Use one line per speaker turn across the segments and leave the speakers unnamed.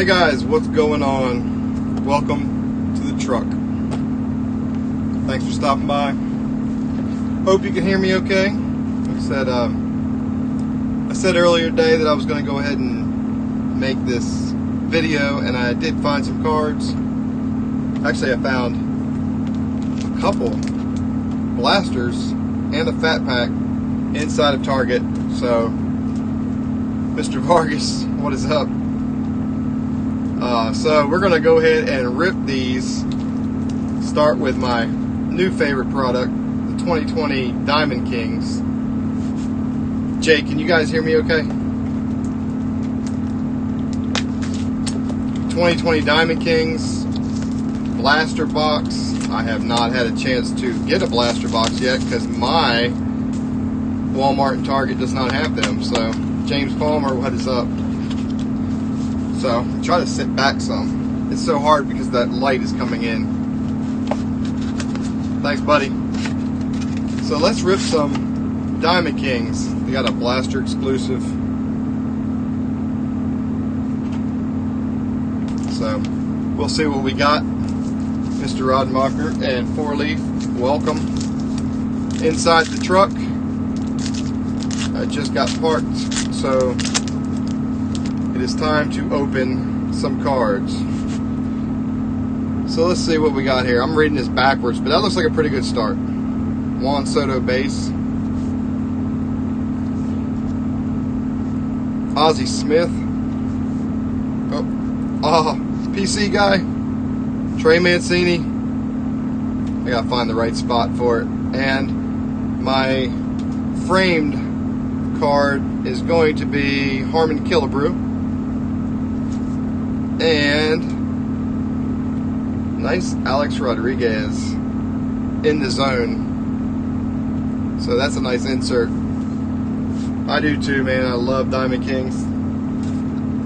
Hey guys, what's going on? Welcome to the truck. Thanks for stopping by. Hope you can hear me okay. Like I said earlier today that I was going to go ahead and make this video, and I did find some cards. Actually, I found a couple blasters and a fat pack inside of Target. So, Mr. Vargas, what is up? So we're going to go ahead and rip these. Start with my new favorite product, the 2020 Diamond Kings. Jay, can you guys hear me okay? 2020 Diamond Kings blaster box. I have not had a chance to get a blaster box yet because my Walmart and Target does not have them. So, James Palmer, what is up? So, try to sit back some. It's so hard because that light is coming in. Thanks, buddy. So, let's rip some Diamond Kings. They got a blaster exclusive. So, we'll see what we got. Mr. Rodmacher and Four Leaf, welcome inside the truck. I just got parked, so it is time to open some cards. So let's see what we got here. I'm reading this backwards, but that looks like a pretty good start. Juan Soto base. Ozzie Smith. Oh, PC guy. Trey Mancini. I gotta find the right spot for it. And my framed card is going to be Harmon Killebrew. And nice Alex Rodriguez in the zone. So that's a nice insert. I do too, man. I love Diamond Kings.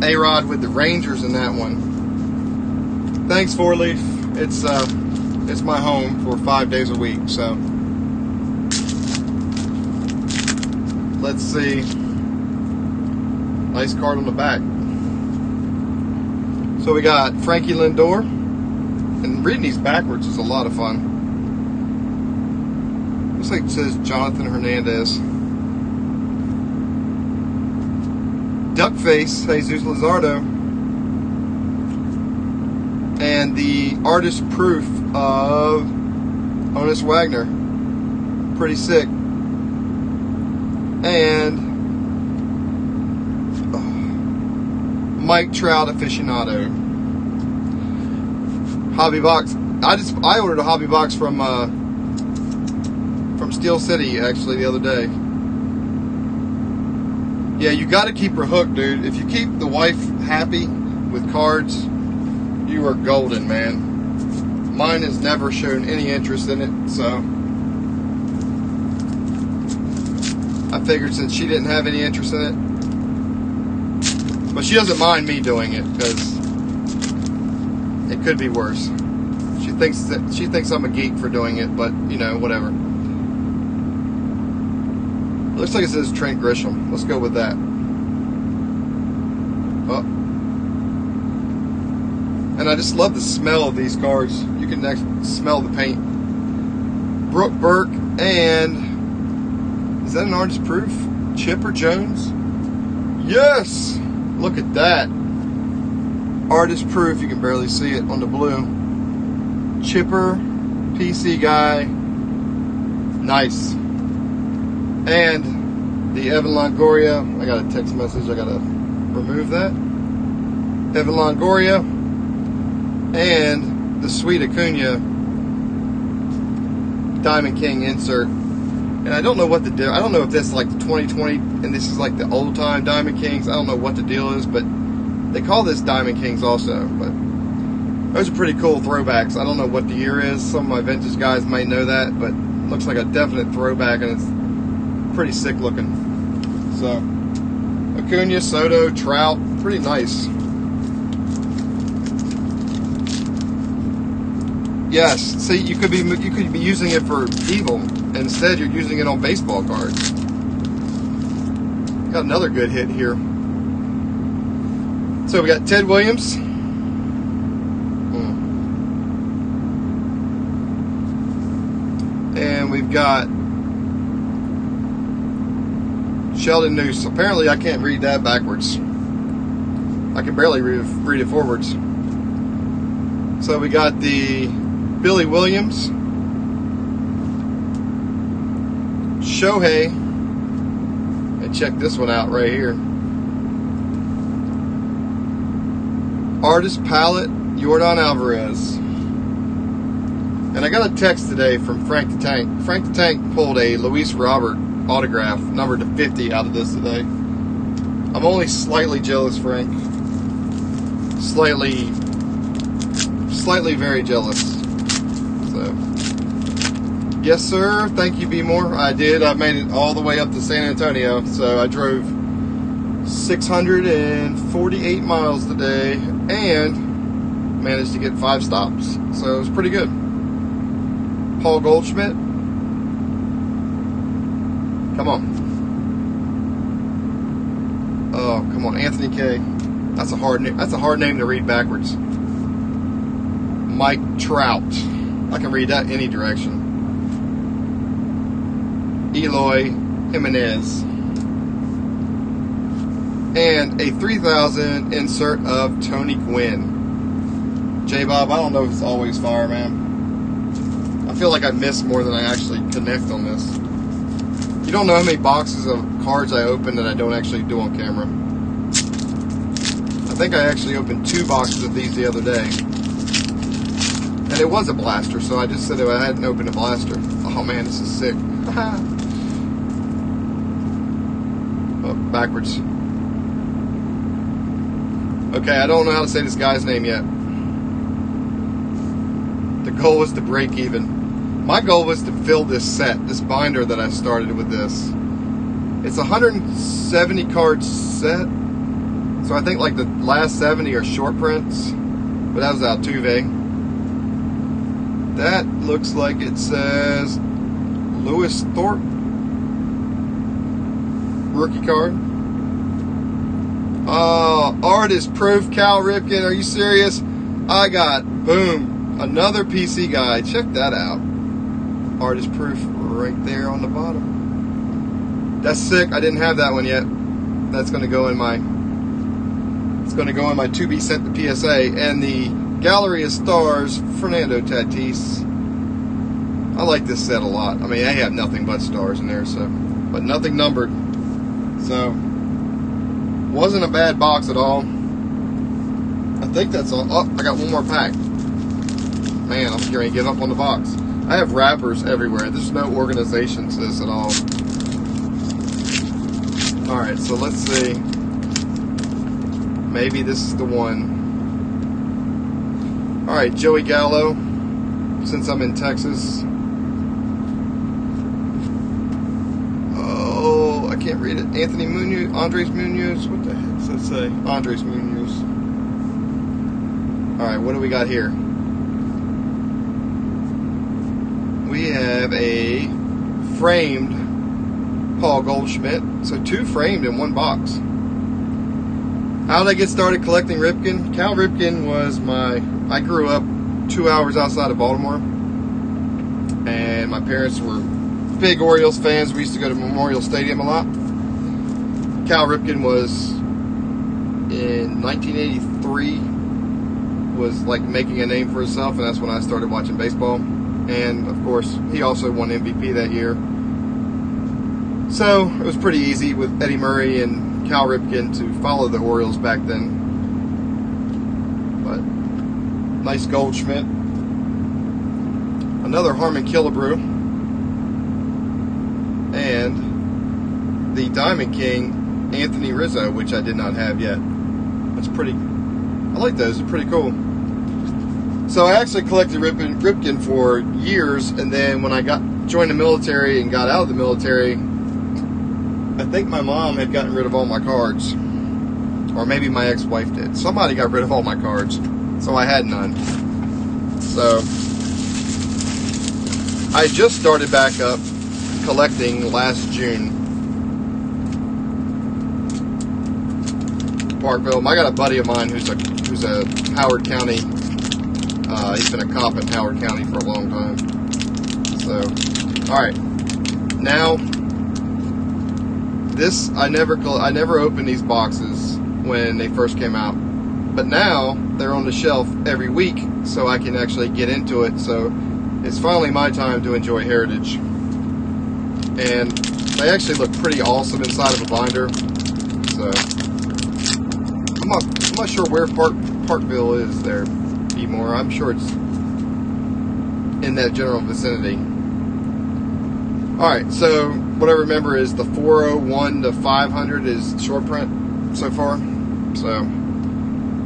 A-Rod with the Rangers in that one. Thanks, Four Leaf. It's my home for 5 days a week. So let's see. Nice card on the back. So we got Frankie Lindor, and reading these backwards is a lot of fun. Looks like it says Jonathan Hernandez. Duckface, Jesus Luzardo. And the artist proof of Honus Wagner. Pretty sick. And Mike Trout aficionado. Hobby box. I ordered a hobby box from Steel City actually the other day. Yeah, you got to keep her hooked, dude. If you keep the wife happy with cards, you are golden, man. Mine has never shown any interest in it, so I figured since she didn't have any interest in it, but she doesn't mind me doing it because it could be worse. She thinks I'm a geek for doing it, but you know, whatever. Looks like it says Trent Grisham. Let's go with that. Oh. And I just love the smell of these cards. You can actually smell the paint. Brooke Burke and is that an artist proof? Chipper Jones? Yes! Look at that. Artist proof. You can barely see it on the blue. Chipper, PC guy. Nice. And the Evan Longoria. I got a text message. I got to remove that. Evan Longoria. And the Sweet Acuna Diamond King insert. And I don't know what the deal. I don't know if that's like the 2020 and this is like the old time Diamond Kings. I don't know what the deal is, but they call this Diamond Kings also. But those are pretty cool throwbacks. I don't know what the year is. Some of my vintage guys might know that, but it looks like a definite throwback, and it's pretty sick looking. So Acuna, Soto, Trout, pretty nice. Yes, see, you could be using it for evil. Instead, you're using it on baseball cards. Got another good hit here. So we got Ted Williams. And we've got Sheldon Noose. Apparently I can't read that backwards. I can barely read it forwards. So we got the Billy Williams, Shohei, and check this one out right here. Artist Palette, Yordan Alvarez. And I got a text today from Frank the Tank. Frank the Tank pulled a Luis Robert autograph, numbered to 50, out of this today. I'm only slightly jealous, Frank. Slightly very jealous. So, yes, sir. Thank you, B More. I did. I made it all the way up to San Antonio. So I drove 648 miles today and managed to get 5 stops. So it was pretty good. Paul Goldschmidt. Come on. Oh, come on. Anthony K. That's a hard name. That's a hard name to read backwards. Mike Trout. I can read that any direction. Eloy Jimenez. And a 3,000 insert of Tony Gwynn. J-Bob, I don't know if it's always fire, man. I feel like I miss more than I actually connect on this. You don't know how many boxes of cards I open that I don't actually do on camera. I think I actually opened 2 boxes of these the other day. And it was a blaster, so I just said if I hadn't opened a blaster. Oh man, this is sick. Oh, backwards. Okay, I don't know how to say this guy's name yet. The goal was to break even. My goal was to fill this set, this binder that I started with this. It's a 170 card set. So I think like the last 70 are short prints. But that was Altuve. That looks like it says Lewis Thorpe. Rookie card. Oh, artist proof Cal Ripken. Are you serious? I got, boom, another PC guy. Check that out. Artist proof right there on the bottom. That's sick. I didn't have that one yet. That's going to go in my, it's going to go in my to be sent to PSA. And the Gallery of Stars, Fernando Tatis. I like this set a lot. I mean, I have nothing but stars in there, so, but nothing numbered. So, wasn't a bad box at all. I think that's all. Oh, I got one more pack. Man, I'm going to give up on the box. I have wrappers everywhere. There's no organization to this at all. Alright, so let's see. Maybe this is the one. Alright, Joey Gallo. Since I'm in Texas. Oh, I can't read it. Anthony Munoz, Andres Munoz. What the heck does that say? Andres Munoz. Alright, what do we got here? We have a framed Paul Goldschmidt. So 2 framed in 1 box. How did I get started collecting Ripken? Cal Ripken was I grew up 2 hours outside of Baltimore. And my parents were big Orioles fans. We used to go to Memorial Stadium a lot. Cal Ripken was, in 1983, was like making a name for himself. And that's when I started watching baseball. And, of course, he also won MVP that year. So, it was pretty easy with Eddie Murray and Cal Ripken to follow the Orioles back then. But, nice Goldschmidt. Another Harmon Killebrew. And the Diamond King, Anthony Rizzo, which I did not have yet. That's pretty, I like those, they're pretty cool. So I actually collected Ripken for years, and then when I joined the military and got out of the military, I think my mom had gotten rid of all my cards. Or maybe my ex-wife did. Somebody got rid of all my cards, so I had none. So I just started back up collecting last June. Parkville. I got a buddy of mine who's a Howard County. He's been a cop in Howard County for a long time. So, all right. Now, this I never opened these boxes when they first came out, but now they're on the shelf every week, so I can actually get into it. So it's finally my time to enjoy Heritage, and they actually look pretty awesome inside of a binder. So I'm not sure where Parkville is there, Bmore. I'm sure it's in that general vicinity. Alright, so what I remember is the 401 to 500 is short print so far. So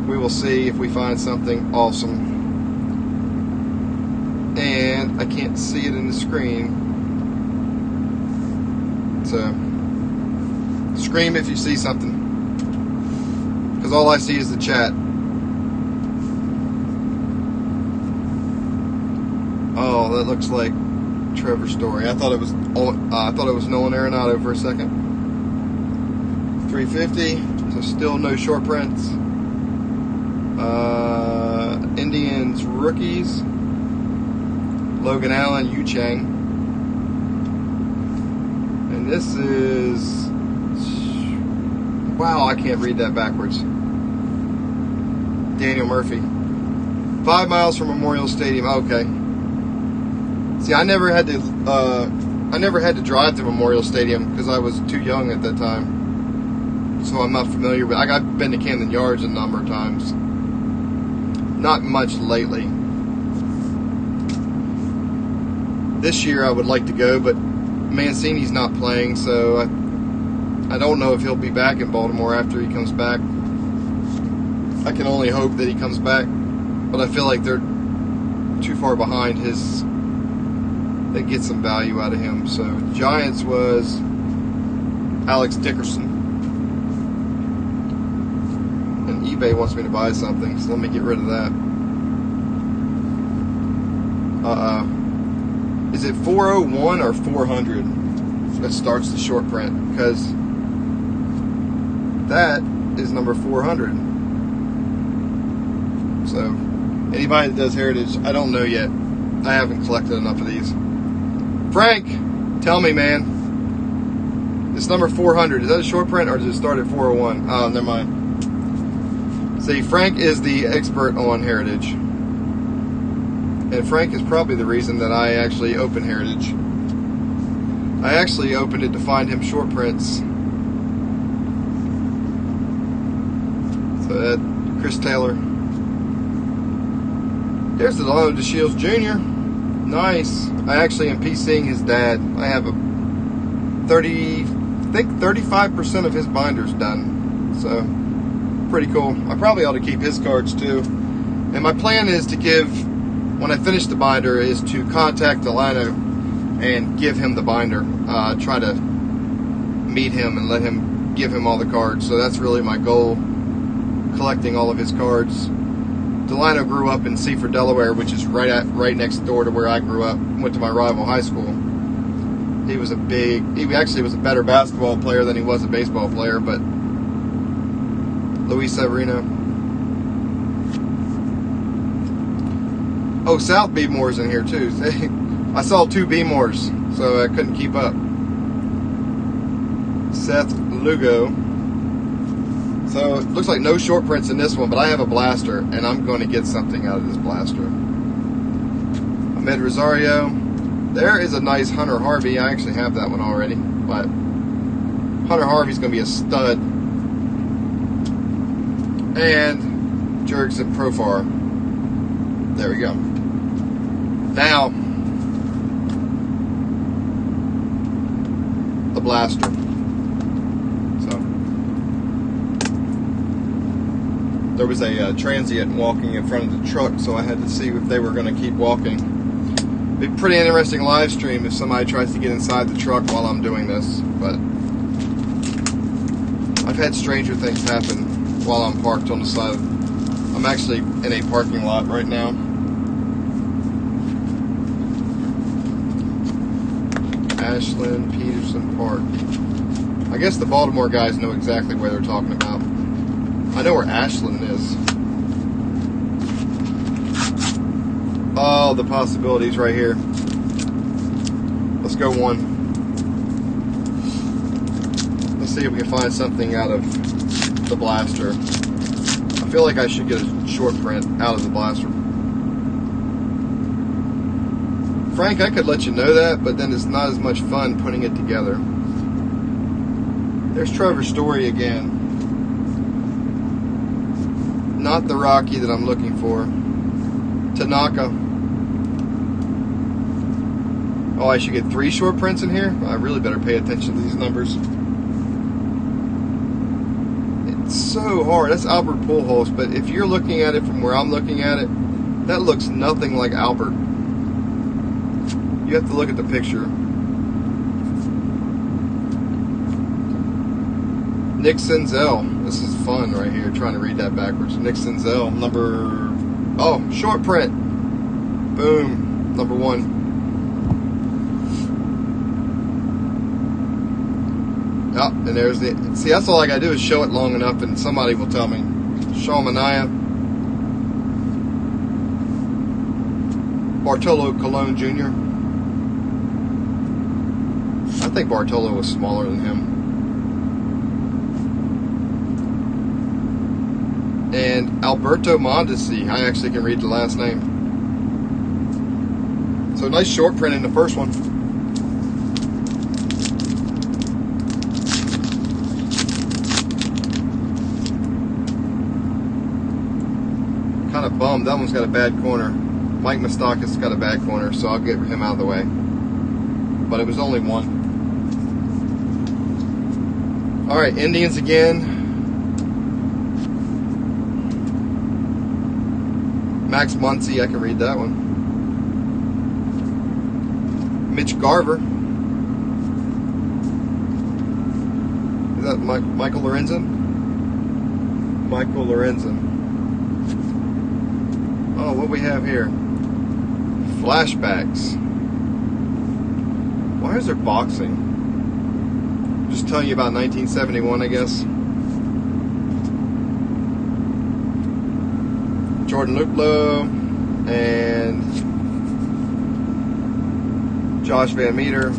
we will see if we find something awesome. And I can't see it in the screen. So scream if you see something, because all I see is the chat. Oh, that looks like Trevor Story. I thought it was Nolan Arenado for a second. 350. So still no short prints. Indians rookies. Logan Allen, Yu Chang. And this is, wow, I can't read that backwards. Daniel Murphy. 5 miles from Memorial Stadium. Okay. See, I never had to drive to Memorial Stadium because I was too young at that time. So I'm not familiar with. I've been to Camden Yards a number of times. Not much lately. This year I would like to go, but Mancini's not playing, so I don't know if he'll be back in Baltimore after he comes back. I can only hope that he comes back, but I feel like they're too far behind his. They get some value out of him. So Giants was Alex Dickerson, and eBay wants me to buy something, so let me get rid of that. Is it 401 or 400 that starts the short print? Because that is number 400. So anybody that does Heritage, I don't know yet. I haven't collected enough of these. Frank, tell me, man. This number 400, is that a short print or does it start at 401? Oh, never mind. See, Frank is the expert on Heritage. And Frank is probably the reason that I actually opened Heritage. I actually opened it to find him short prints. So that, Chris Taylor. There's the Delano DeShields Jr. Nice. I actually am PCing his dad. I have I think 35% of his binders done. So, pretty cool. I probably ought to keep his cards too. And my plan is to when I finish the binder, is to contact Delano and give him the binder. Try to meet him and let him give him all the cards. So that's really my goal, collecting all of his cards. Delano grew up in Seaford, Delaware, which is right next door to where I grew up. Went to my rival high school. He actually was a better basketball player than he was a baseball player, but Luis Severino. Oh, South Bmore's in here too. I saw 2 Bmores, so I couldn't keep up. Seth Lugo. So it looks like no short prints in this one, but I have a blaster, and I'm going to get something out of this blaster. Ahmed Rosario. There is a nice Hunter Harvey. I actually have that one already, but Hunter Harvey's going to be a stud. And Jurickson Profar. There we go. Now, the blaster. There was a transient walking in front of the truck, so I had to see if they were going to keep walking. It'd be a pretty interesting live stream if somebody tries to get inside the truck while I'm doing this, but I've had stranger things happen while I'm parked on the side. I'm actually in a parking lot right now. Ashland Peterson Park. I guess the Baltimore guys know exactly where they're talking about. I know where Ashland is. Oh, the possibilities right here. Let's go one. Let's see if we can find something out of the blaster. I feel like I should get a short print out of the blaster. Frank, I could let you know that, but then it's not as much fun putting it together. There's Trevor's story again. Not the Rocky that I'm looking for. Tanaka. Oh, I should get 3 short prints in here? I really better pay attention to these numbers. It's so hard. That's Albert Pujols, but if you're looking at it from where I'm looking at it, that looks nothing like Albert. You have to look at the picture. Nick Senzel. This is fun right here, trying to read that backwards. Nick Senzel, number... Oh, short print. Boom. Number 1. Oh, and there's the... See, that's all I gotta do is show it long enough and somebody will tell me. Sean Manaea. Bartolo Colon Jr. I think Bartolo was smaller than him. And Alberto Mondesi. I actually can read the last name. So nice short print in the first one. Kind of bummed. That one's got a bad corner. Mike Moustakas got a bad corner, so I'll get him out of the way. But it was only one. Alright, Indians again. Max Muncy, I can read that one. Mitch Garver. Is that Michael Lorenzen? Michael Lorenzen. Oh, what we have here? Flashbacks. Why is there boxing? Just telling you about 1971, I guess. Jordan Luplow and Josh Van Meter,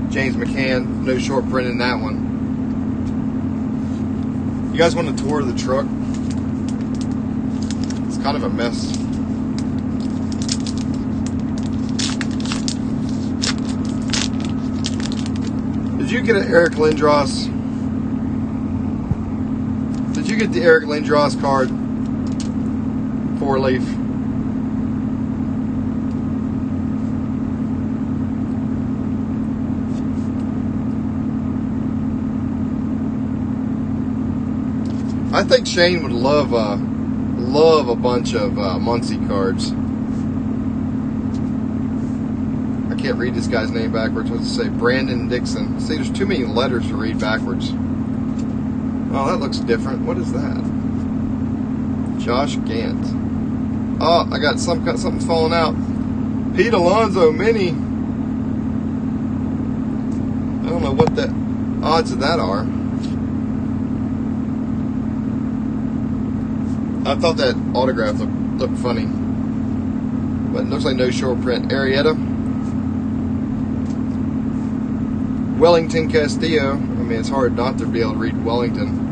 James McCann. No short print in that one. You guys want a tour of the truck? It's kind of a mess. Did you get an Eric Lindros? Did you get the Eric Lindros card? 4-leaf. I think Shane would love a bunch of Muncie cards. I can't read this guy's name backwards. What's it say? Brandon Dixon. See, there's too many letters to read backwards. Oh, that looks different. What is that? Josh Gant. Oh, I got something's falling out. Pete Alonso Mini. I don't know what the odds of that are. I thought that autograph looked funny. But it looks like no short print. Arrieta. Wellington Castillo. I mean, it's hard not to be able to read Wellington.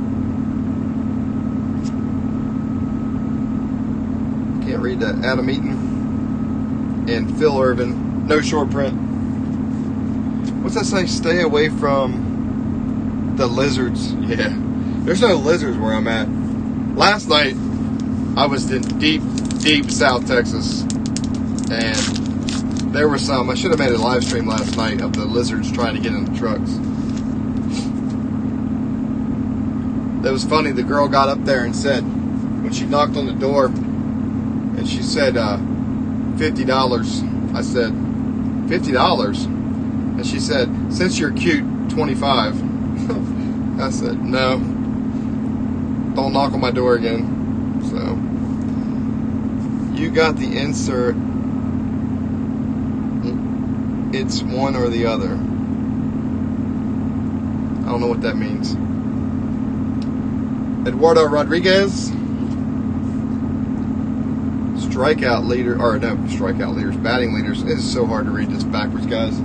Can't read that. Adam Eaton and Phil Irvin. No short print. What's that say? Stay away from the lizards. Yeah. There's no lizards where I'm at. Last night, I was in deep South Texas. And there were some. I should have made a live stream last night of the lizards trying to get in the trucks. That was funny. The girl got up there and said, when she knocked on the door, and she said, $50. I said, $50? And she said, since you're cute, $25. I said, no. Don't knock on my door again. So, you got the insert. It's one or the other. I don't know what that means. Eduardo Rodriguez. Strikeout leader, or no, strikeout leaders, batting leaders. It is so hard to read this backwards, guys.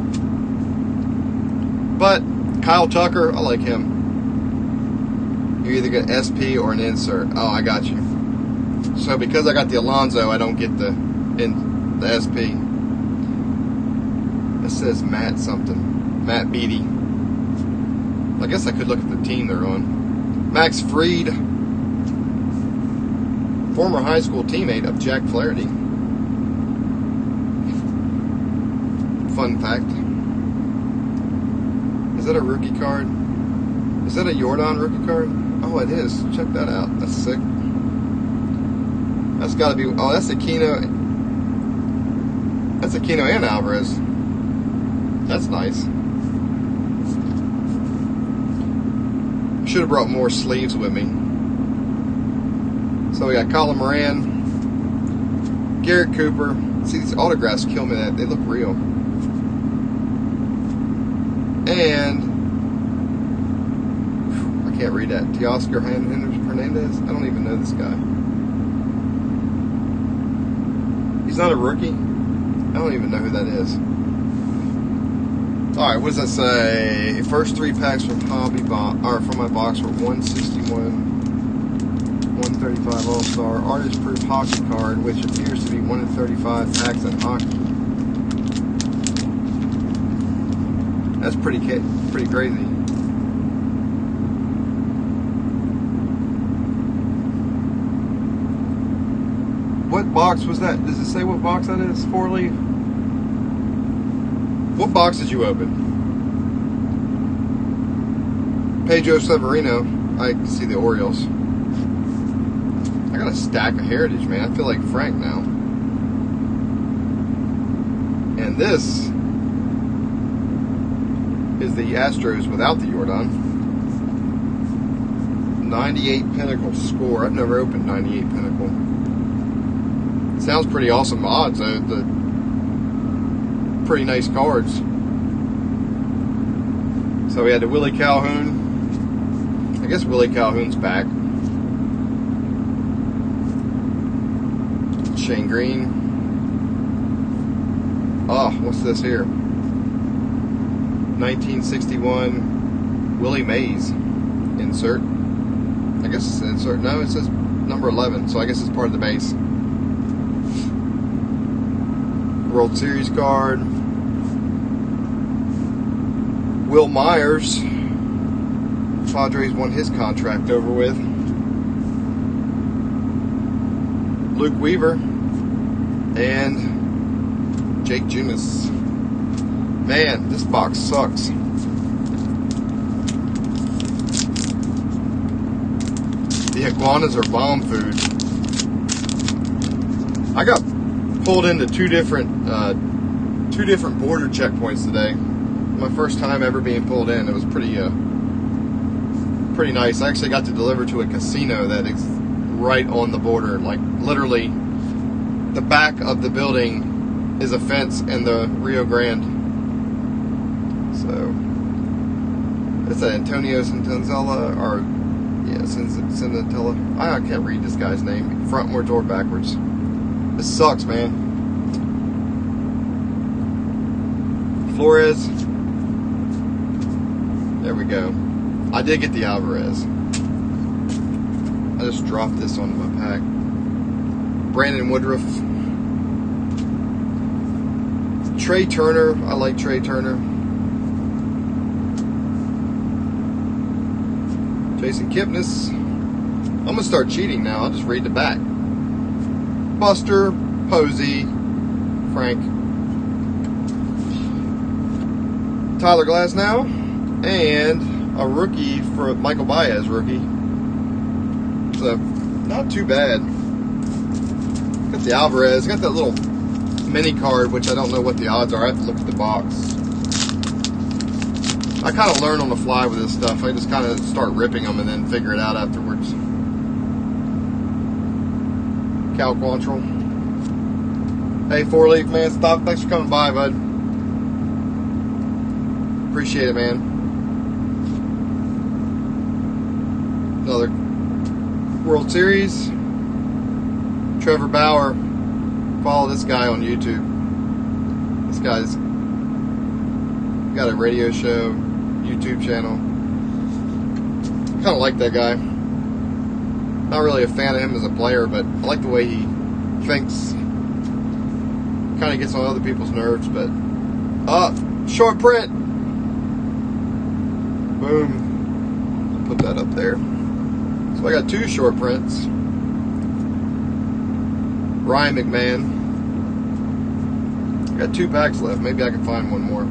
But Kyle Tucker, I like him. You either get SP or an insert. Oh, I got you. So because I got the Alonso, I don't get the SP. It says Matt something. Matt Beatty. I guess I could look at the team they're on. Max Fried, former high school teammate of Jack Flaherty. Fun fact. Is that a rookie card? Is that a Jordan rookie card? Oh, it is. Check that out. That's sick. That's got to be... Oh, that's Aquino. That's Aquino and Alvarez. That's nice. Should have brought more sleeves with me. So we got Colin Moran, Garrett Cooper. See, these autographs kill me. That they look real. And I can't read that. Teoscar Hernandez. I don't even know this guy. He's not a rookie. I don't even know who that is. All right, what does that say? First 3 packs from Hobby Box, or from my box were 161, 135 All-Star Artist Proof Hockey card, which appears to be 1 in 35 packs in hockey. That's pretty crazy. What box was that? Does it say what box that is? 4-leaf? What box did you open? Pedro Severino. I can see the Orioles. I got a stack of Heritage, man. I feel like Frank now. And this is the Astros without the Jordan. 98 Pinnacle score. I've never opened 98 Pinnacle. Sounds pretty awesome odds, though. The pretty nice cards. So we had the Willie Calhoun. I guess Willie Calhoun's back. Shane Green. Oh, what's this here? 1961 Willie Mays insert. I guess it's an insert. No, it says number 11, so I guess it's part of the base. World Series card. Will Myers. Padres won his contract over with. Luke Weaver. And Jake Junis. Man, this box sucks. The iguanas are bomb food. I got pulled into two different border checkpoints today. My first time ever being pulled in. It was pretty nice. I actually got to deliver to a casino that is right on the border. Like literally, the back of the building is a fence and the Rio Grande. So it's that Antonio Centinela or Centinela. I can't read this guy's name. Frontwards or backwards. This sucks, man. Flores. There we go. I did get the Alvarez. I just dropped this onto my pack. Brandon Woodruff. Trey Turner. I like Trey Turner. Jason Kipnis. I'm going to start cheating now. I'll just read the back. Buster Posey. Frank. Tyler Glasnow. And a rookie for Michael Baez rookie. So, not too bad. Got the Alvarez. Got that little mini card, which I don't know what the odds are. I have to look at the box. I kind of learn on the fly with this stuff. I just kind of start ripping them and then figure it out afterwards. Cal Quantrill. Hey, 4-leaf, man. Stop. Thanks for coming by, bud. Appreciate it, man. Another World Series. Trevor Bauer. Follow this guy on YouTube. This guy's got a radio show, YouTube channel. Kind of like that guy. Not really a fan of him as a player, but I like the way he thinks. Kind of gets on other people's nerves, but short print. Boom. Put that up there. So I got 2 short prints. Ryan McMahon. I got 2 packs left. Maybe I can find one more.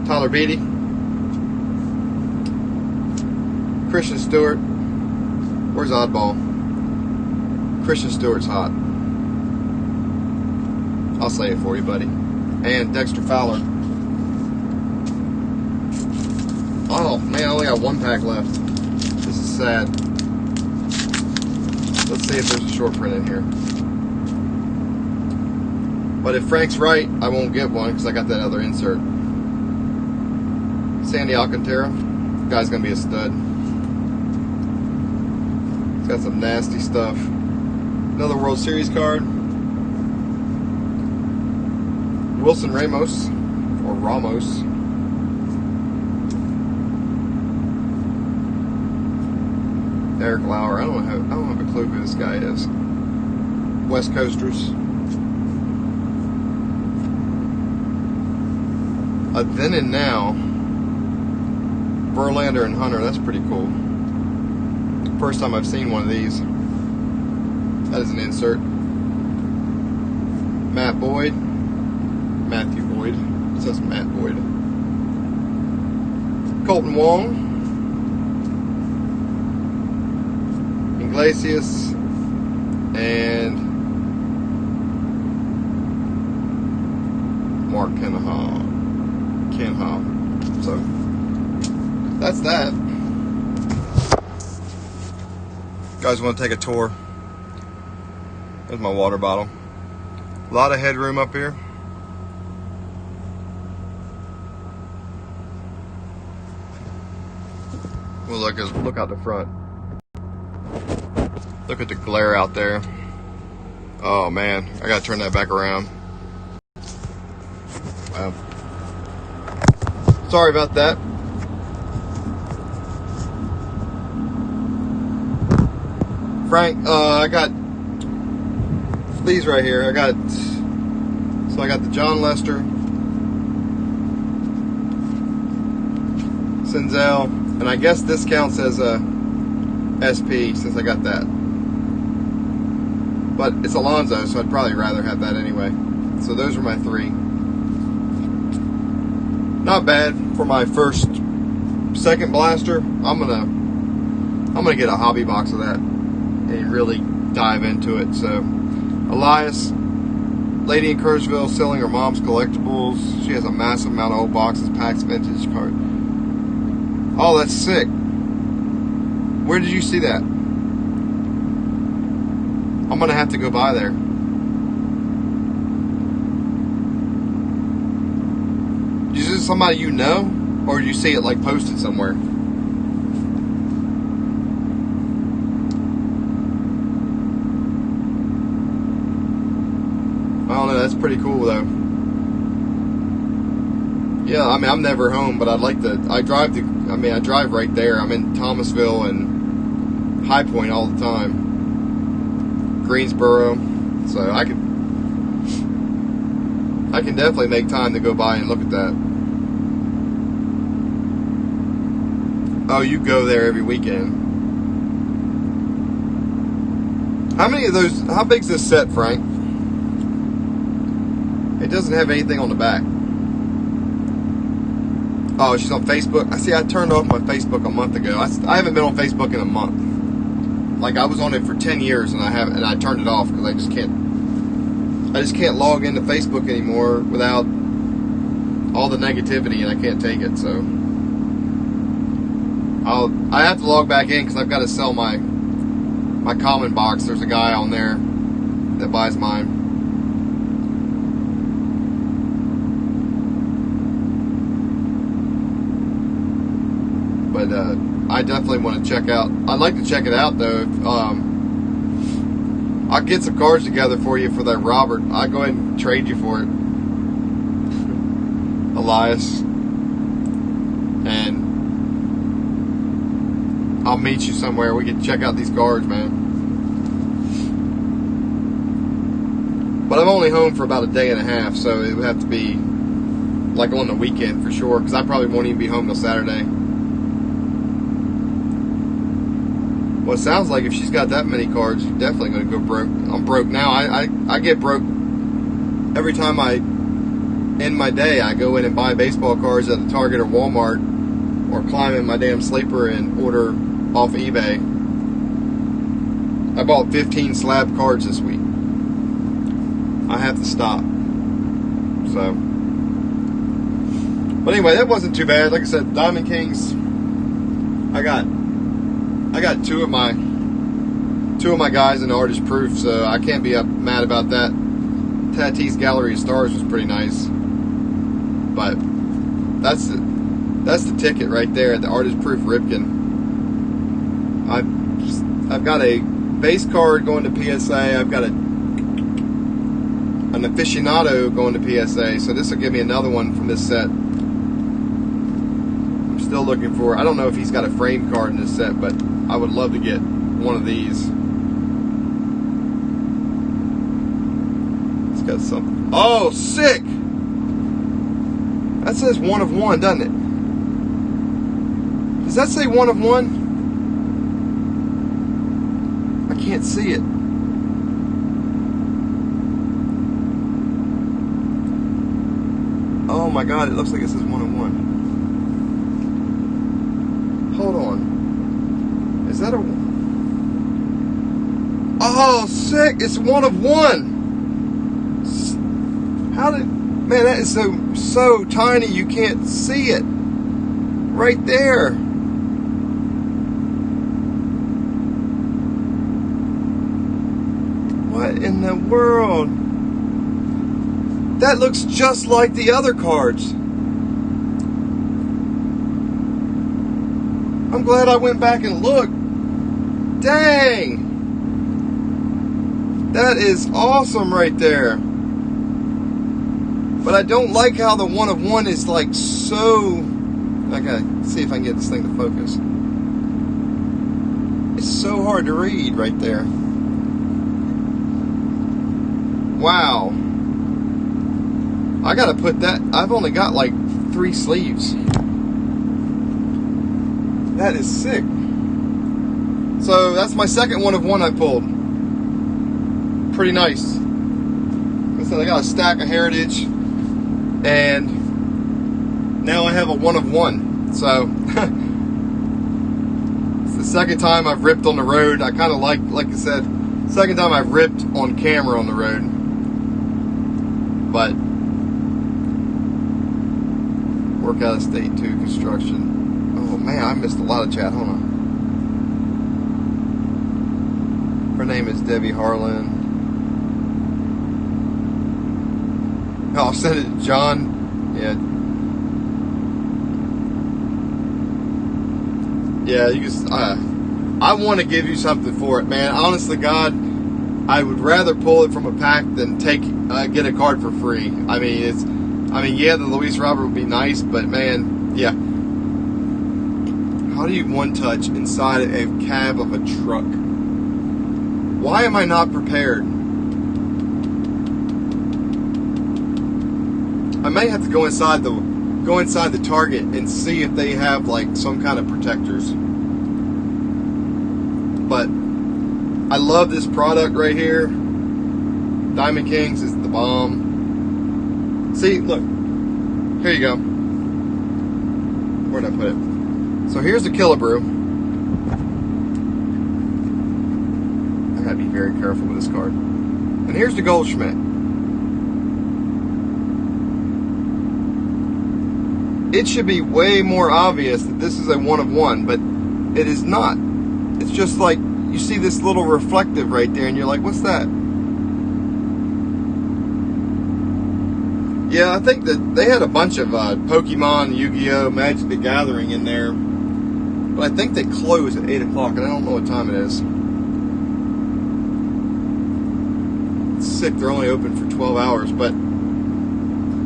Tyler Beatty. Christian Stewart. Where's Oddball? Christian Stewart's hot. I'll say it for you, buddy. And Dexter Fowler. Oh, man, I only got 1 pack left. This is sad. Let's see if there's a short print in here. But if Frank's right, I won't get one because I got that other insert. Sandy Alcantara. Guy's going to be a stud. He's got some nasty stuff. Another World Series card. Wilson Ramos. Or Ramos. Eric Lauer. I don't have a clue who this guy is. West Coasters. Then and Now. Verlander and Hunter. That's pretty cool. First time I've seen one of these. That is an insert. Matt Boyd. Matthew Boyd. It says Matt Boyd. Colton Wong. Iglesias. And Mark Kenha. So that's that. Guys want to take a tour? There's my water bottle. A lot of headroom up here. Well, look out the front. Look at the glare out there. Oh man, I gotta turn that back around. Wow. Sorry about that. Frank, I got these right here. I got the John Lester, Senzel, and I guess this counts as a SP since I got that. But it's Alonso, so I'd probably rather have that anyway. So those are my 3. Not bad for my second blaster. I'm gonna get a hobby box of that and really dive into it. So Elias, lady in Kerrsville selling her mom's collectibles. She has a massive amount of old boxes, packs, vintage card. Oh, that's sick. Where did you see that? I'm gonna have to go by there. Is this somebody you know, or do you see it like posted somewhere? I don't know. That's pretty cool though. Yeah, I mean, I'm never home, but I'd like to. I drive right there. I'm in Thomasville and High Point all the time. Greensboro, so I can definitely make time to go by and look at that. Oh, you go there every weekend. How many of those? How big's this set, Frank? It doesn't have anything on the back. Oh, she's on Facebook. I see. I turned off my Facebook a month ago. I haven't been on Facebook in a month. Like I was on it for 10 years and I turned it off because I just can't log into Facebook anymore without all the negativity, and I can't take it. So I have to log back in because I've got to sell my common box. There's a guy on there that buys mine. But I definitely want to check out. I'd like to check it out though. If, I'll get some cards together for you for that Robert. I'll go ahead and trade you for it, Elias, and I'll meet you somewhere. We can check out these cards, man. But I'm only home for about a day and a half, so it would have to be like on the weekend for sure, because I probably won't even be home till Saturday. Well, it sounds like if she's got that many cards, you're definitely going to go broke. I'm broke now. I get broke every time I end my day. I go in and buy baseball cards at the Target or Walmart, or climb in my damn sleeper and order off of eBay. I bought 15 slab cards this week. I have to stop. So, but anyway, that wasn't too bad. Like I said, Diamond Kings. I got two of my guys in Artist Proof, so I can't be mad about that. Tatis Gallery of Stars was pretty nice, but that's the ticket right there. The Artist Proof Ripken. I've got a base card going to PSA. I've got an aficionado going to PSA, so this will give me another one from this set. I'm still looking for, I don't know if he's got a frame card in this set, but I would love to get one of these. It's got something. Oh, sick! That says 1 of 1, doesn't it? Does that say 1 of 1? I can't see it. Oh my God, it looks like it says 1 of 1. Hold on. Is that a... Oh, sick! It's 1 of 1! How did... Man, that is so tiny you can't see it. Right there. What in the world? That looks just like the other cards. I'm glad I went back and looked. Dang! That is awesome right there. But I don't like how the 1 of 1 is like so... I gotta see if I can get this thing to focus. It's so hard to read right there. Wow. I gotta put that... I've only got like 3 sleeves. That is sick. So that's my second 1 of 1 I pulled. Pretty nice. Like I said, I got a stack of Heritage, and now I have a 1 of 1. So it's the second time I've ripped on the road. I kind of like I said, second time I've ripped on camera on the road. But work out of state 2 construction. Oh man, I missed a lot of chat. Hold on. Her name is Debbie Harlan. Oh, I'll send it to John. Yeah, you just, I want to give you something for it, man. Honestly, God, I would rather pull it from a pack than get a card for free. I mean, yeah, the Luis Robert would be nice, but man, yeah. How do you one touch inside a cab of a truck? Why am I not prepared? I may have to go inside the Target and see if they have like some kind of protectors. But I love this product right here. Diamond Kings is the bomb. See, look. Here you go. Where'd I put it? So here's the Killebrew. I gotta be very careful with this card. And here's the Goldschmidt. It should be way more obvious that this is a 1 of 1, but it is not. It's just like you see this little reflective right there, and you're like, what's that? Yeah, I think that they had a bunch of Pokemon, Yu-Gi-Oh, Magic the Gathering in there. But I think they close at 8 o'clock, and I don't know what time it is. It's sick, they're only open for 12 hours, but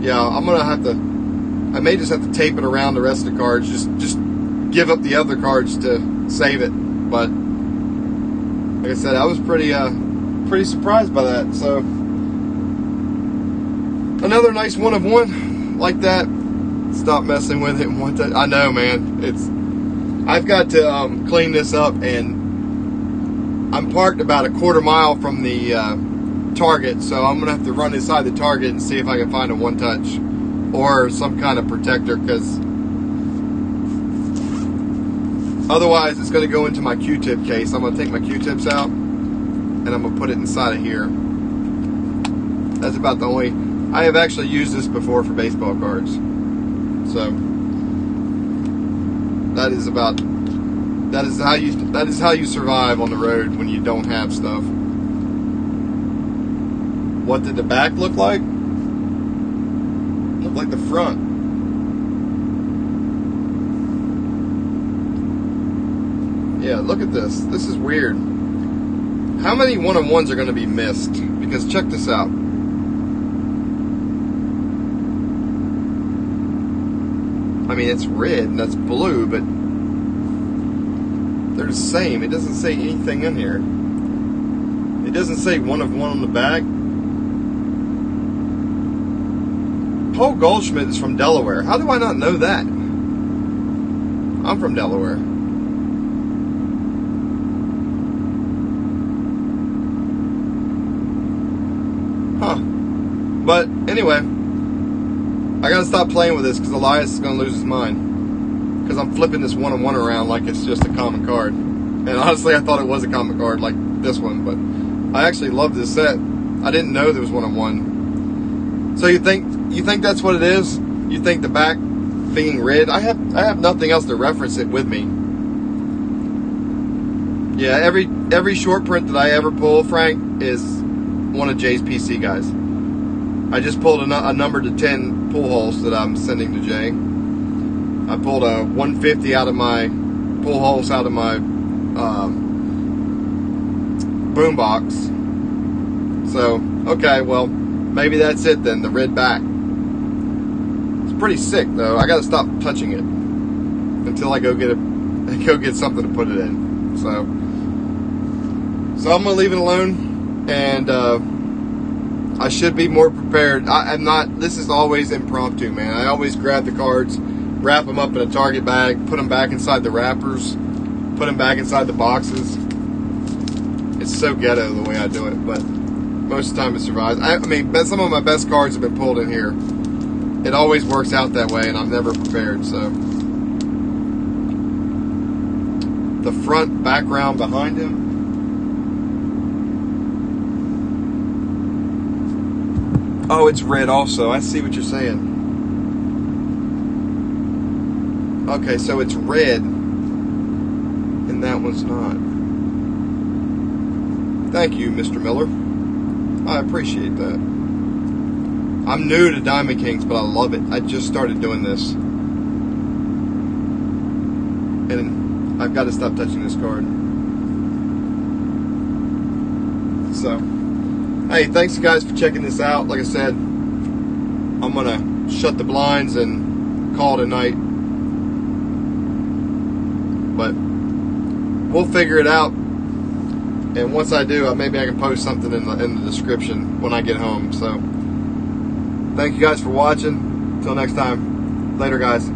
yeah, I'm gonna have to, I may just have to tape it around the rest of the cards, just give up the other cards to save it. But like I said, I was pretty surprised by that. So another nice 1 of 1 like that. Stop messing with it. I know, man. I've got to clean this up, and I'm parked about a quarter mile from the Target, so I'm gonna have to run inside the Target and see if I can find a 1-touch or some kind of protector, because otherwise it's going to go into my Q-tip case. I'm going to take my Q-tips out and I'm going to put it inside of here. That's about the only... I have actually used this before for baseball cards. So that is how you survive on the road when you don't have stuff. What did the back look like? Looked like the front. Yeah, look at this. This is weird. How many 1-of-1s are going to be missed? Because check this out. I mean, it's red and that's blue, but they're the same. It doesn't say anything in here. It doesn't say 1-of-1 on the back. Paul Goldschmidt is from Delaware. How do I not know that? I'm from Delaware. Huh. But anyway, I gotta stop playing with this because Elias is gonna lose his mind. Because I'm flipping this 1-of-1 around like it's just a common card. And honestly, I thought it was a common card like this one, but I actually love this set. I didn't know there was 1-of-1. So you think that's what it is? You think the back being red? I have nothing else to reference it with me. Yeah, every short print that I ever pull, Frank, is one of Jay's PC guys. I just pulled a number to 10 pull holes that I'm sending to Jay. I pulled a 150 out of my pull holes out of my boombox. So okay, well, maybe that's it then. The red back. It's pretty sick though. I got to stop touching it until I go get something to put it in. So I'm gonna leave it alone, and I should be more prepared. I'm not. This is always impromptu, man. I always grab the cards, wrap them up in a Target bag, put them back inside the wrappers, put them back inside the boxes. It's so ghetto the way I do it, but most of the time it survives. I mean, some of my best cards have been pulled in here. It always works out that way, and I'm never prepared. So the front background behind him. Oh, it's red also. I see what you're saying. Okay, so it's red, and that one's not. Thank you, Mr. Miller. I appreciate that. I'm new to Diamond Kings, but I love it. I just started doing this. And I've got to stop touching this card. So, hey, thanks guys for checking this out. Like I said, I'm going to shut the blinds and call it a night. But we'll figure it out. And once I do, maybe I can post something in the description when I get home. So, thank you guys for watching. Until next time. Later, guys.